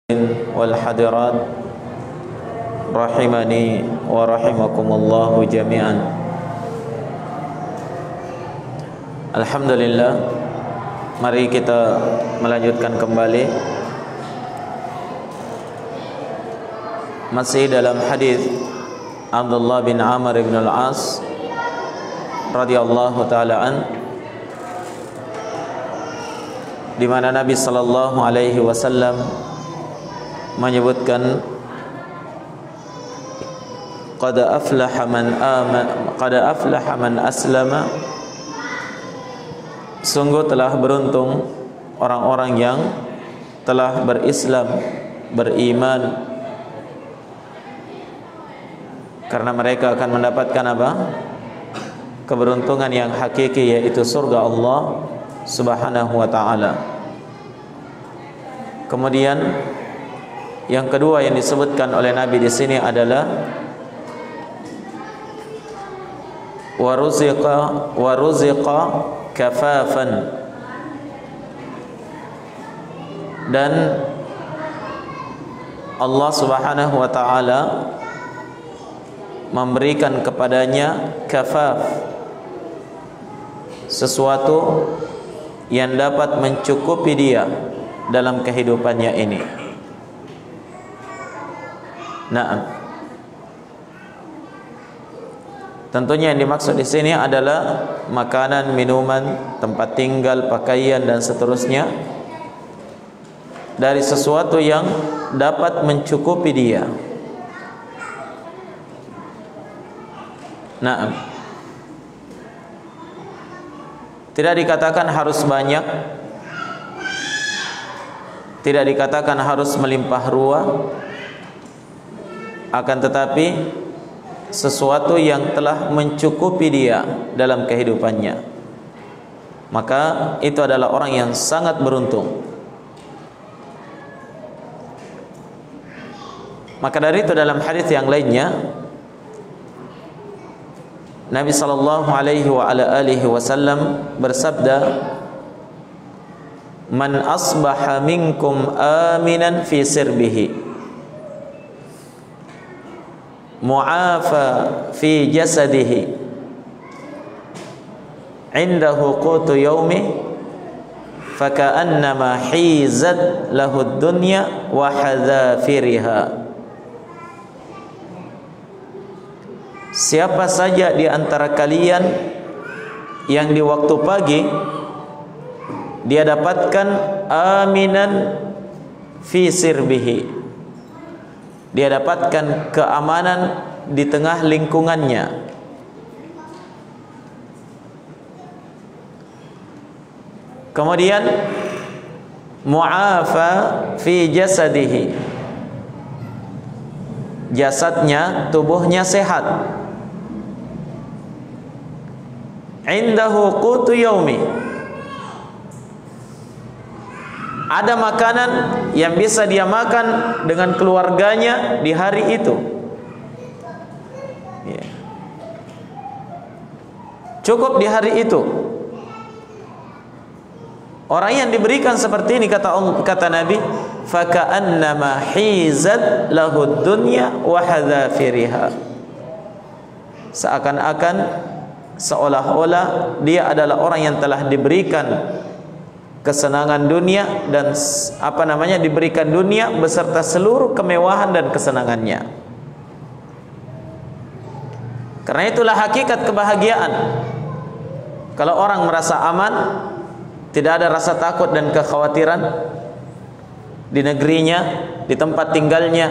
wal hadirat rahimani wa rahimakumullahu jami'an. Alhamdulillah, mari kita melanjutkan kembali masih dalam hadis Abdullah bin Amr bin Al-As radhiyallahu taala an, di mana Nabi sallallahu alaihi wasallam menyebutkan qad aflaha man aslama, sungguh telah beruntung orang-orang yang telah berislam, beriman, karena mereka akan mendapatkan apa? Keberuntungan yang hakiki, yaitu surga Allah Subhanahu wa ta'ala. Kemudian yang kedua yang disebutkan oleh Nabi di sini adalah waruziqa kafafan, dan Allah Subhanahu wa ta'ala memberikan kepadanya kafaf, sesuatu yang dapat mencukupi dia dalam kehidupannya ini. Nah, tentunya yang dimaksud di sini adalah makanan, minuman, tempat tinggal, pakaian dan seterusnya, dari sesuatu yang dapat mencukupi dia. Nah, tidak dikatakan harus banyak, tidak dikatakan harus melimpah ruah, akan tetapi sesuatu yang telah mencukupi dia dalam kehidupannya, maka itu adalah orang yang sangat beruntung. Maka dari itu dalam hadis yang lainnya Nabi sallallahu alaihi wa ala alihi wasallam bersabda, "Man asbaha minkum aminan fi sirbihi, mu'afa fi jasadihi, indahu qutu yaumi, faka'annama hizat lahu dunya wa hadzafiriha." Siapa saja di antara kalian yang di waktu pagi dia dapatkan aminan fi sirbihi, dia dapatkan keamanan di tengah lingkungannya, kemudian mu'afa fi jasadihi, jasadnya, tubuhnya sehat, indahu qutu yaumi, ada makanan yang bisa dia makan dengan keluarganya di hari itu. Cukup di hari itu. Orang yang diberikan seperti ini, kata Nabi, faka'annama hizat lahu dunya wa hadzafiriha, seakan-akan, seolah-olah dia adalah orang yang telah diberikan kesenangan dunia dan diberikan dunia beserta seluruh kemewahan dan kesenangannya. Karena itulah hakikat kebahagiaan. Kalau orang merasa aman, tidak ada rasa takut dan kekhawatiran di negerinya, di tempat tinggalnya,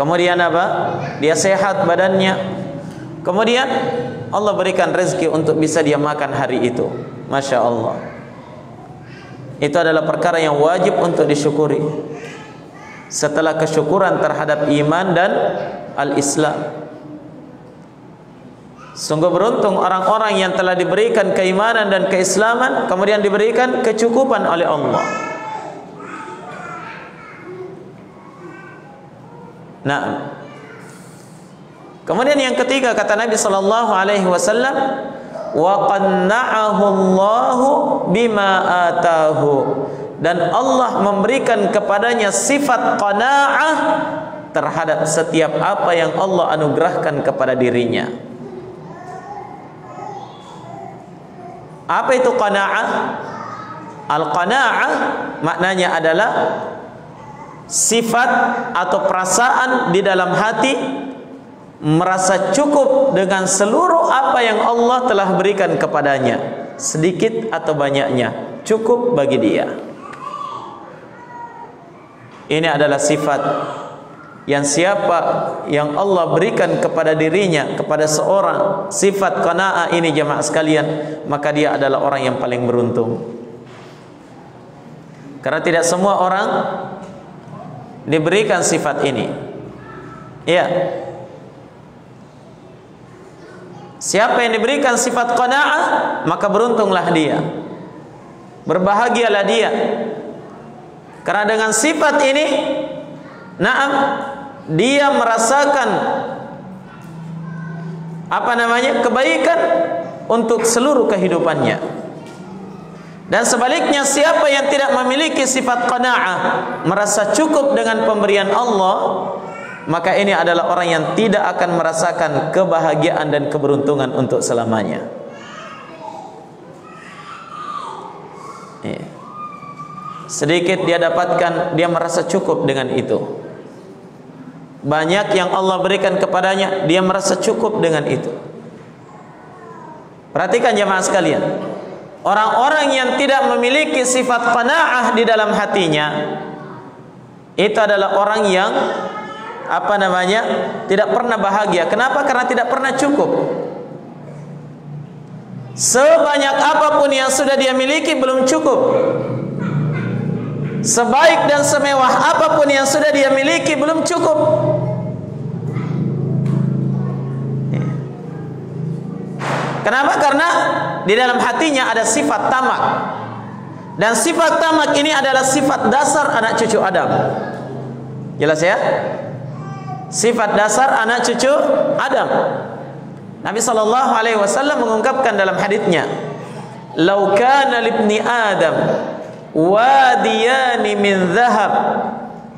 kemudian dia sehat badannya, kemudian Allah berikan rezeki untuk bisa dia makan hari itu, Masya Allah. Itu adalah perkara yang wajib untuk disyukuri setelah kesyukuran terhadap iman dan al-Islam. Sungguh beruntung orang-orang yang telah diberikan keimanan dan keislaman, kemudian diberikan kecukupan oleh Allah. Nah, kemudian yang ketiga kata Nabi sallallahu alaihi wasallam, wa qanna'ahu Allahu bima atahu, dan Allah memberikan kepadanya sifat qanaah terhadap setiap apa yang Allah anugerahkan kepada dirinya. Apa itu qanaah? Al-qanaah maknanya adalah sifat atau perasaan di dalam hati merasa cukup dengan seluruh apa yang Allah telah berikan kepadanya, sedikit atau banyaknya, cukup bagi dia. Ini adalah sifat yang siapa yang Allah berikan kepada dirinya, kepada seorang, sifat qanaah ini jemaah sekalian, maka dia adalah orang yang paling beruntung. Karena tidak semua orang diberikan sifat ini. Ya. Siapa yang diberikan sifat qanaah, maka beruntunglah dia, berbahagialah dia. Karena dengan sifat ini, naam, dia merasakan kebaikan untuk seluruh kehidupannya. Dan sebaliknya, siapa yang tidak memiliki sifat qanaah, merasa cukup dengan pemberian Allah, maka ini adalah orang yang tidak akan merasakan kebahagiaan dan keberuntungan untuk selamanya. Sedikit dia dapatkan, dia merasa cukup dengan itu. Banyak yang Allah berikan kepadanya, dia merasa cukup dengan itu. Perhatikan jemaah sekalian, orang-orang yang tidak memiliki sifat qanaah di dalam hatinya, itu adalah orang yang tidak pernah bahagia. Kenapa? Karena tidak pernah cukup. Sebanyak apapun yang sudah dia miliki belum cukup. Sebaik dan semewah apapun yang sudah dia miliki belum cukup. Kenapa? Karena di dalam hatinya ada sifat tamak. Dan sifat tamak ini adalah sifat dasar anak cucu Adam. Jelas ya? Sifat dasar anak cucu Adam. Nabi SAW mengungkapkan dalam haditsnya, "Lau kana libni Adam wadiyani min dhahab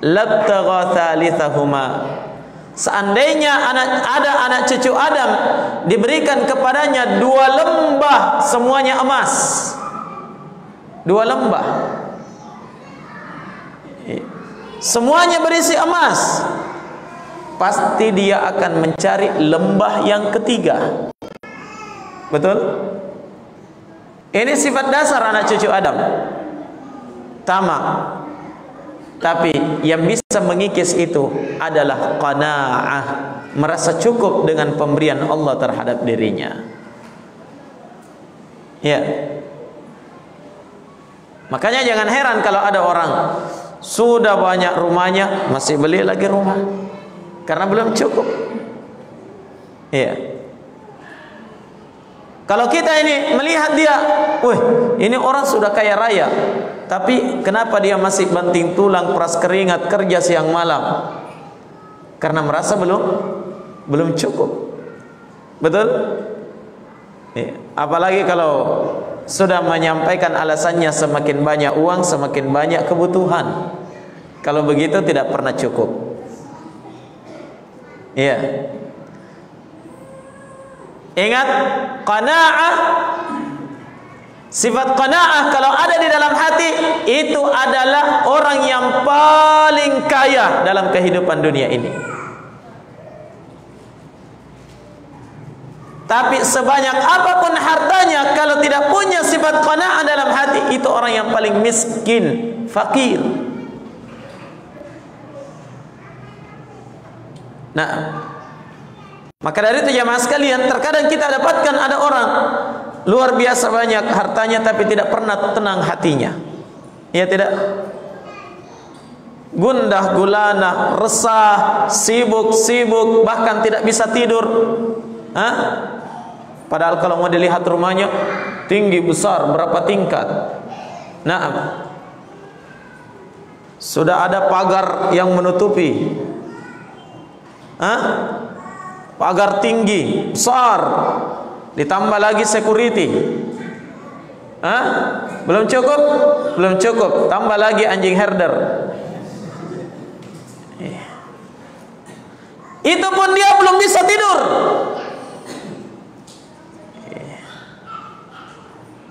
labtagha thalithahuma." Seandainya ada anak cucu Adam diberikan kepadanya 2 lembah semuanya emas, 2 lembah semuanya berisi emas, pasti dia akan mencari lembah yang ketiga. Betul? Ini sifat dasar anak cucu Adam, tamak. Tapi yang bisa mengikis itu adalah qanaah, merasa cukup dengan pemberian Allah terhadap dirinya. Ya. Makanya jangan heran kalau ada orang sudah banyak rumahnya masih beli lagi rumah, karena belum cukup. Iya. Kalau kita ini melihat dia, wih, ini orang sudah kaya raya, tapi kenapa dia masih banting tulang, peras keringat, kerja siang malam? Karena merasa belum cukup. Betul? Iya. Apalagi kalau sudah menyampaikan alasannya semakin banyak uang, semakin banyak kebutuhan. Kalau begitu tidak pernah cukup. Iya. Ingat, qanaah, sifat qanaah kalau ada di dalam hati, itu adalah orang yang paling kaya dalam kehidupan dunia ini. Tapi sebanyak apapun hartanya, kalau tidak punya sifat qanaah dalam hati, itu orang yang paling miskin, fakir. Nah, maka dari itu jemaah sekalian, terkadang kita dapatkan ada orang luar biasa banyak hartanya tapi tidak pernah tenang hatinya. Ya tidak? Gundah gulana, resah, sibuk, bahkan tidak bisa tidur. Padahal kalau mau dilihat rumahnya tinggi besar, berapa tingkat. Nah, sudah ada pagar yang menutupi. Pagar tinggi, besar, ditambah lagi security. Belum cukup? Belum cukup. Tambah lagi anjing herder. Itu pun dia belum bisa tidur.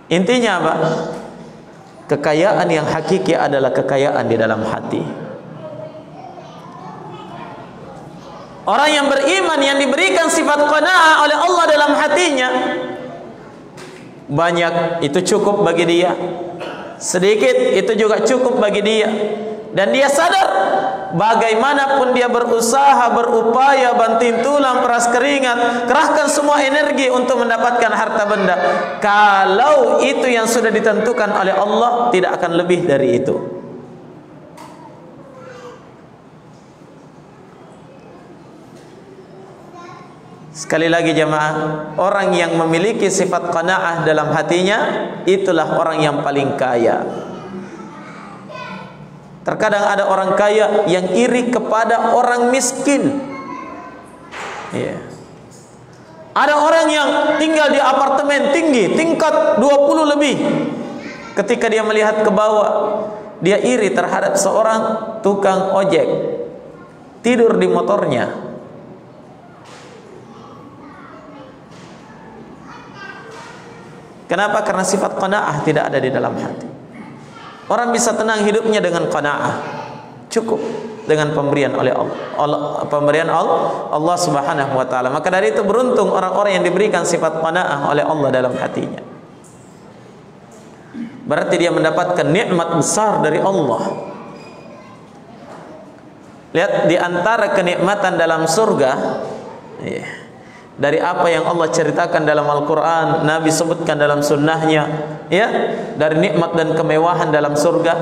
Intinya apa? Kekayaan yang hakiki adalah kekayaan di dalam hati. Orang yang beriman yang diberikan sifat qanaah oleh Allah dalam hatinya, banyak itu cukup bagi dia, sedikit itu juga cukup bagi dia. Dan dia sadar bagaimanapun dia berusaha, berupaya, banting tulang, peras keringat, kerahkan semua energi untuk mendapatkan harta benda, kalau itu yang sudah ditentukan oleh Allah, tidak akan lebih dari itu. Sekali lagi jemaah, orang yang memiliki sifat qanaah dalam hatinya, itulah orang yang paling kaya. Terkadang ada orang kaya yang iri kepada orang miskin. Ya. Ada orang yang tinggal di apartemen tinggi, tingkat 20 lebih. Ketika dia melihat ke bawah, dia iri terhadap seorang tukang ojek, tidur di motornya. Kenapa? Karena sifat qanaah tidak ada di dalam hati. Orang bisa tenang hidupnya dengan qanaah, cukup dengan pemberian oleh Allah, pemberian Allah Subhanahu wa taala. Maka dari itu beruntung orang-orang yang diberikan sifat qanaah oleh Allah dalam hatinya. Berarti dia mendapatkan nikmat besar dari Allah. Lihat, di antara kenikmatan dalam surga, dari apa yang Allah ceritakan dalam Al-Quran, Nabi sebutkan dalam sunnahnya, ya, dari nikmat dan kemewahan dalam surga.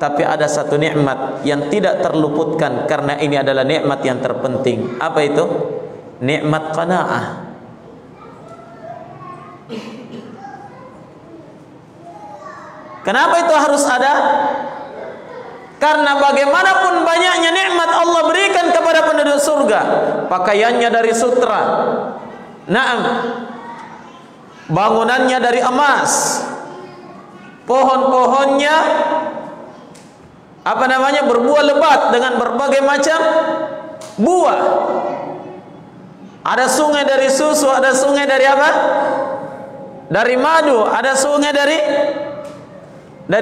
Tapi ada satu nikmat yang tidak terluputkan, karena ini adalah nikmat yang terpenting. Apa itu? Nikmat qanaah. Kenapa itu harus ada? Karena bagaimanapun banyaknya nikmat Allah berikan kepada penduduk surga, pakaiannya dari sutra, naam, bangunannya dari emas, pohon-pohonnya berbuah lebat dengan berbagai macam buah. Ada sungai dari susu, ada sungai dari apa? Dari madu, ada sungai dari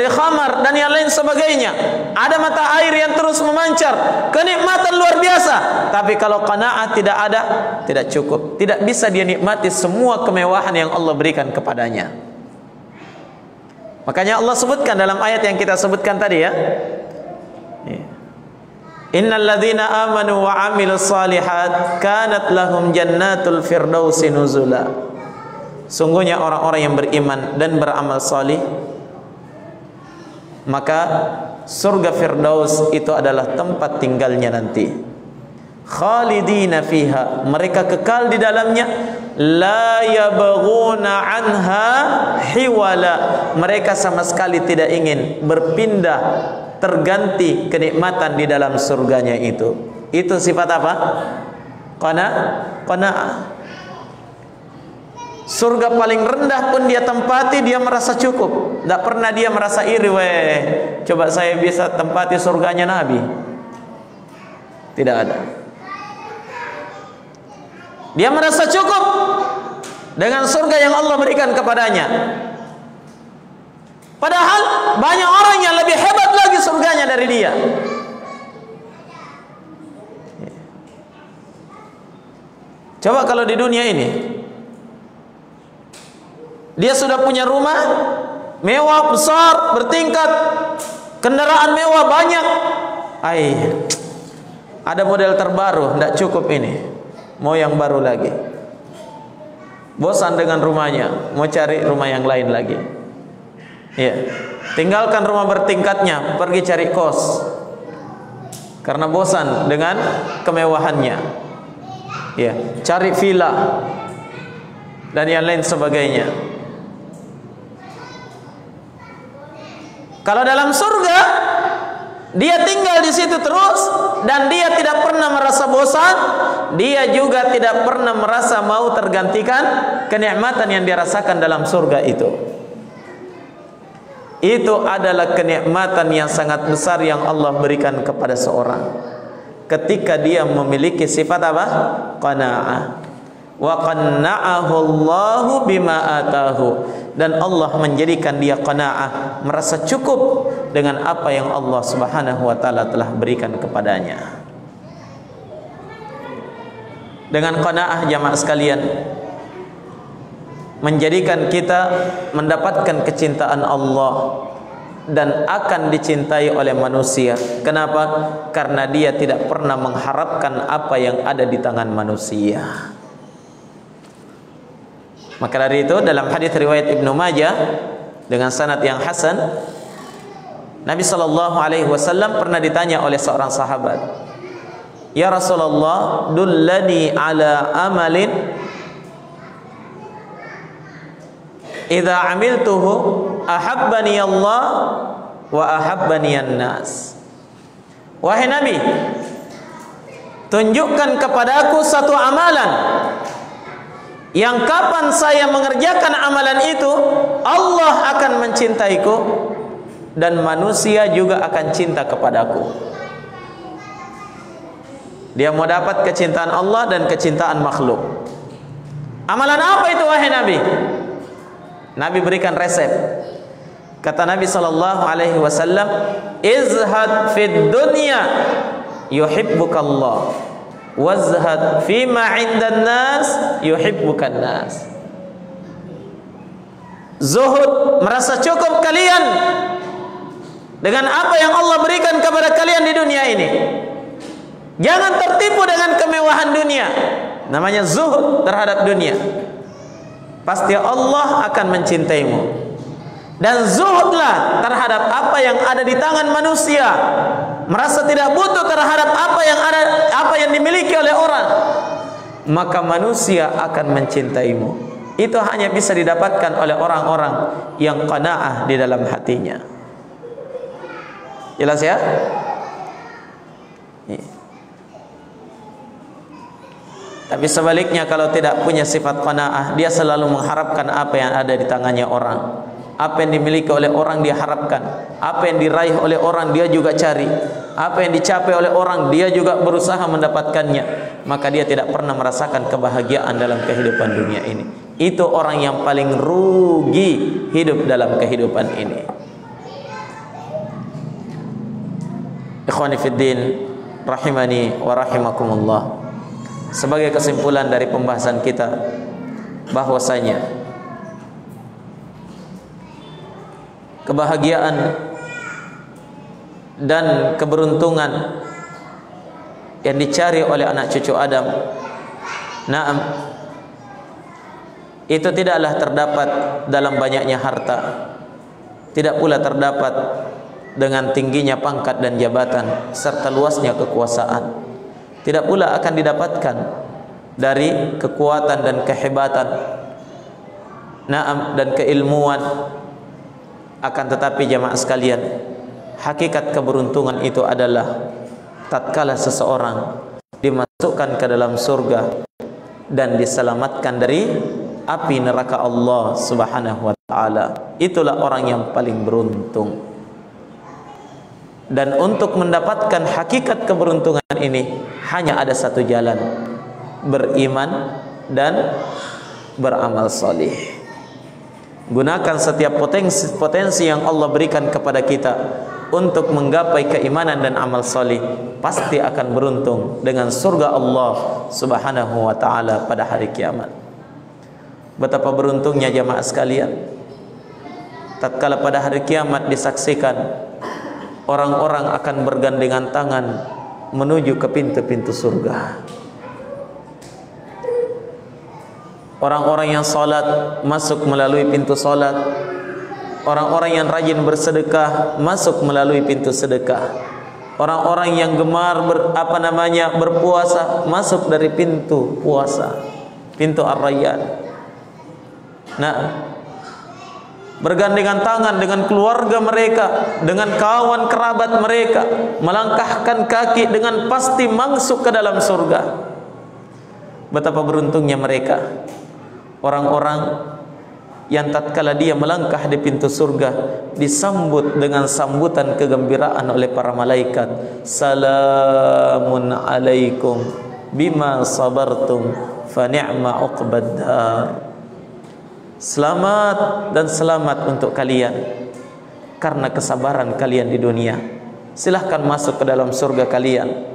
khamar dan yang lain sebagainya. Ada mata air yang terus memancar, kenikmatan luar biasa. Tapi kalau qanaah tidak ada, tidak cukup, tidak bisa dia nikmati semua kemewahan yang Allah berikan kepadanya. Makanya Allah sebutkan dalam ayat yang kita sebutkan tadi, ya, innal ladzina amanu wa amilus solihat kanat lahum jannatul firdausi nuzula. Sungguhnya orang-orang yang beriman dan beramal salih, maka surga Firdaus itu adalah tempat tinggalnya nanti. Khalidina fiha, mereka kekal di dalamnya. La yabghuna anha hiwala, mereka sama sekali tidak ingin berpindah, terganti kenikmatan di dalam surganya itu. Itu sifat apa? Qanaah. Surga paling rendah pun dia tempati, dia merasa cukup. Tidak pernah dia merasa iri, coba saya bisa tempati surganya Nabi. Tidak ada. Dia merasa cukup dengan surga yang Allah berikan kepadanya. Padahal banyak orang yang lebih hebat lagi surganya dari dia. Coba kalau di dunia ini dia sudah punya rumah mewah besar bertingkat, kendaraan mewah banyak, ada model terbaru, tidak cukup ini, mau yang baru lagi. Bosan dengan rumahnya, mau cari rumah yang lain lagi. Ya, tinggalkan rumah bertingkatnya, pergi cari kos, karena bosan dengan kemewahannya. Ya, cari villa dan yang lain sebagainya. Kalau dalam surga, dia tinggal di situ terus dan dia tidak pernah merasa bosan, dia juga tidak pernah merasa mau tergantikan kenikmatan yang dirasakan dalam surga itu. Itu adalah kenikmatan yang sangat besar yang Allah berikan kepada seorang ketika dia memiliki sifat apa? Qanaa'ah. Wa qanna'ahu Allahu bima atahu, dan Allah menjadikan dia qanaa'ah, merasa cukup dengan apa yang Allah Subhanahu wa taala telah berikan kepadanya. Dengan qanaa'ah jamaah sekalian menjadikan kita mendapatkan kecintaan Allah dan akan dicintai oleh manusia. Kenapa? Karena dia tidak pernah mengharapkan apa yang ada di tangan manusia. Maka dari itu dalam hadis riwayat Ibnu Majah dengan sanad yang hasan, Nabi sallallahu alaihi wasallam pernah ditanya oleh seorang sahabat, "Ya Rasulullah, dullani ala amalin idza amiltuhu ahabbani Allah wa ahabbani an-nas." Wahai Nabi, tunjukkan kepadaku satu amalan yang kapan saya mengerjakan amalan itu Allah akan mencintaiku dan manusia juga akan cinta kepadaku. Dia mau dapat kecintaan Allah dan kecintaan makhluk. Amalan apa itu wahai Nabi? Nabi berikan resep. Kata Nabi sallallahu alaihi wasallam, "Izhad fid dunya yuhibbukallah, wazhad fima 'indan nas yuhibbukan nas." Zuhud, merasa cukup kalian dengan apa yang Allah berikan kepada kalian di dunia ini. Jangan tertipu dengan kemewahan dunia. Namanya zuhud terhadap dunia. Pasti Allah akan mencintaimu. Dan zuhudlah terhadap apa yang ada di tangan manusia. Merasa tidak butuh terhadap apa yang dimiliki oleh orang. Maka manusia akan mencintaimu. Itu hanya bisa didapatkan oleh orang-orang yang qanaa'ah di dalam hatinya. Jelas ya? Tapi sebaliknya kalau tidak punya sifat qanaa'ah, dia selalu mengharapkan apa yang ada di tangannya orang. Apa yang dimiliki oleh orang dia harapkan. Apa yang diraih oleh orang dia juga cari. Apa yang dicapai oleh orang dia juga berusaha mendapatkannya. Maka dia tidak pernah merasakan kebahagiaan dalam kehidupan dunia ini. Itu orang yang paling rugi hidup dalam kehidupan ini. Ikhwani fiddin, rahimani wa rahimakumullah. Sebagai kesimpulan dari pembahasan kita, bahwasanya kebahagiaan dan keberuntungan yang dicari oleh anak cucu Adam, na'am, itu tidaklah terdapat dalam banyaknya harta, tidak pula terdapat dengan tingginya pangkat dan jabatan serta luasnya kekuasaan. Tidak pula akan didapatkan dari kekuatan dan kehebatan, na'am, dan keilmuan. Akan tetapi jamaah sekalian, hakikat keberuntungan itu adalah tatkala seseorang dimasukkan ke dalam surga dan diselamatkan dari api neraka Allah Subhanahu wa taala. Itulah orang yang paling beruntung. Dan untuk mendapatkan hakikat keberuntungan ini hanya ada satu jalan: beriman dan beramal salih. Gunakan setiap potensi yang Allah berikan kepada kita untuk menggapai keimanan dan amal salih. Pasti akan beruntung dengan surga Allah Subhanahu wa taala pada hari kiamat. Betapa beruntungnya jamaah sekalian tatkala pada hari kiamat disaksikan orang-orang akan bergandengan tangan menuju ke pintu-pintu surga. Orang-orang yang salat masuk melalui pintu salat. Orang-orang yang rajin bersedekah masuk melalui pintu sedekah. Orang-orang yang gemar berpuasa masuk dari pintu puasa, pintu Ar-Rayyan. Nah, bergandengan tangan dengan keluarga mereka, dengan kawan kerabat mereka, melangkahkan kaki dengan pasti masuk ke dalam surga. Betapa beruntungnya mereka, orang-orang yang tatkala dia melangkah di pintu surga disambut dengan sambutan kegembiraan oleh para malaikat. Salamun alaikum bima sabartum fa ni'ma uqbad dar. Selamat dan selamat untuk kalian karena kesabaran kalian di dunia. Silahkan masuk ke dalam surga kalian.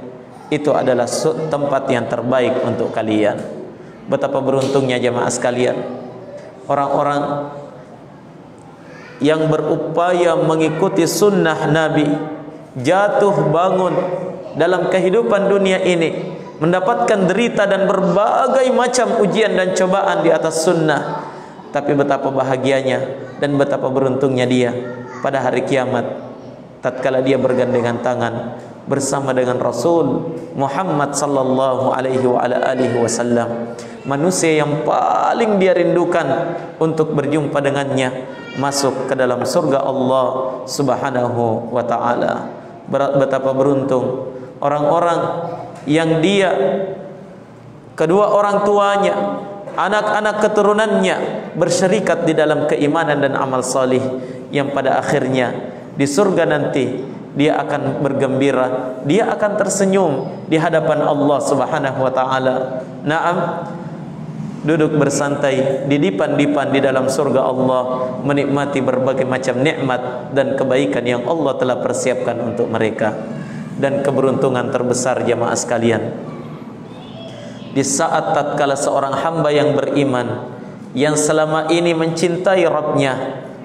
Itu adalah tempat yang terbaik untuk kalian. Betapa beruntungnya jemaah sekalian, orang-orang yang berupaya mengikuti sunnah Nabi, jatuh bangun dalam kehidupan dunia ini, mendapatkan derita dan berbagai macam ujian dan cobaan di atas sunnah. Tapi betapa bahagianya dan betapa beruntungnya dia pada hari kiamat tatkala dia bergandengan tangan bersama dengan Rasul Muhammad sallallahu alaihi wasallam, manusia yang paling dia rindukan untuk berjumpa dengannya, masuk ke dalam surga Allah Subhanahu wa taala. Betapa beruntung orang-orang yang dia, kedua orang tuanya, anak-anak keturunannya bersyarikat di dalam keimanan dan amal salih, yang pada akhirnya di surga nanti dia akan bergembira, dia akan tersenyum di hadapan Allah Subhanahu wa taala. Naam, duduk bersantai di dipan-dipan di dalam surga Allah, menikmati berbagai macam nikmat dan kebaikan yang Allah telah persiapkan untuk mereka. Dan keberuntungan terbesar jemaah sekalian, di saat tatkala seorang hamba yang beriman, yang selama ini mencintai Rabbnya,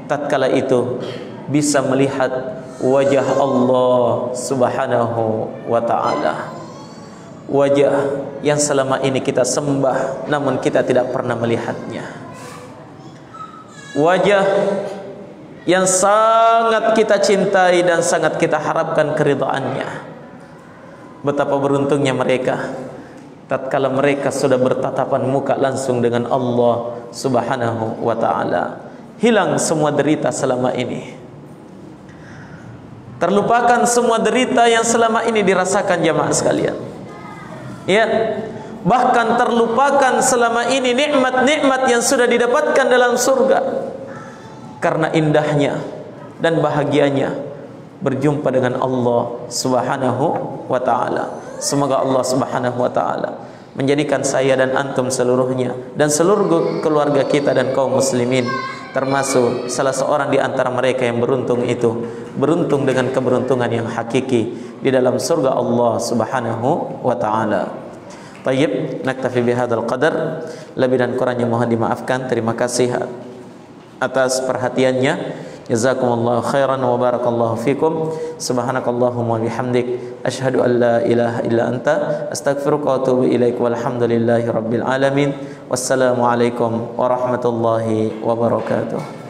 tatkala itu bisa melihat wajah Allah Subhanahu wa ta'ala, wajah yang selama ini kita sembah namun kita tidak pernah melihatnya, wajah yang sangat kita cintai dan sangat kita harapkan keridhaannya. Betapa beruntungnya mereka tatkala mereka sudah bertatapan muka langsung dengan Allah Subhanahu wa ta'ala. Hilang semua derita selama ini, terlupakan semua derita yang selama ini dirasakan jamaah sekalian. Ya, bahkan terlupakan selama ini nikmat-nikmat yang sudah didapatkan dalam surga, karena indahnya dan bahagianya berjumpa dengan Allah Subhanahu wa ta'ala. Semoga Allah Subhanahu wa ta'ala menjadikan saya dan antum seluruhnya dan seluruh keluarga kita dan kaum muslimin termasuk salah seorang di antara mereka yang beruntung itu, beruntung dengan keberuntungan yang hakiki di dalam surga Allah Subhanahu wa ta'ala. Tayyib, naktafi bihadzal qadar. Lebih dan kurangnya mohon dimaafkan. Terima kasih atas perhatiannya. Jazakumullahu khairan wa barakallahu fikum. Subhanakallahumma wa bihamdik asyhadu an la ilaha illa anta astaghfiruka wa atubu ilaik. Walhamdulillahi rabbil alamin. Wassalamu alaikum warahmatullahi wabarakatuh.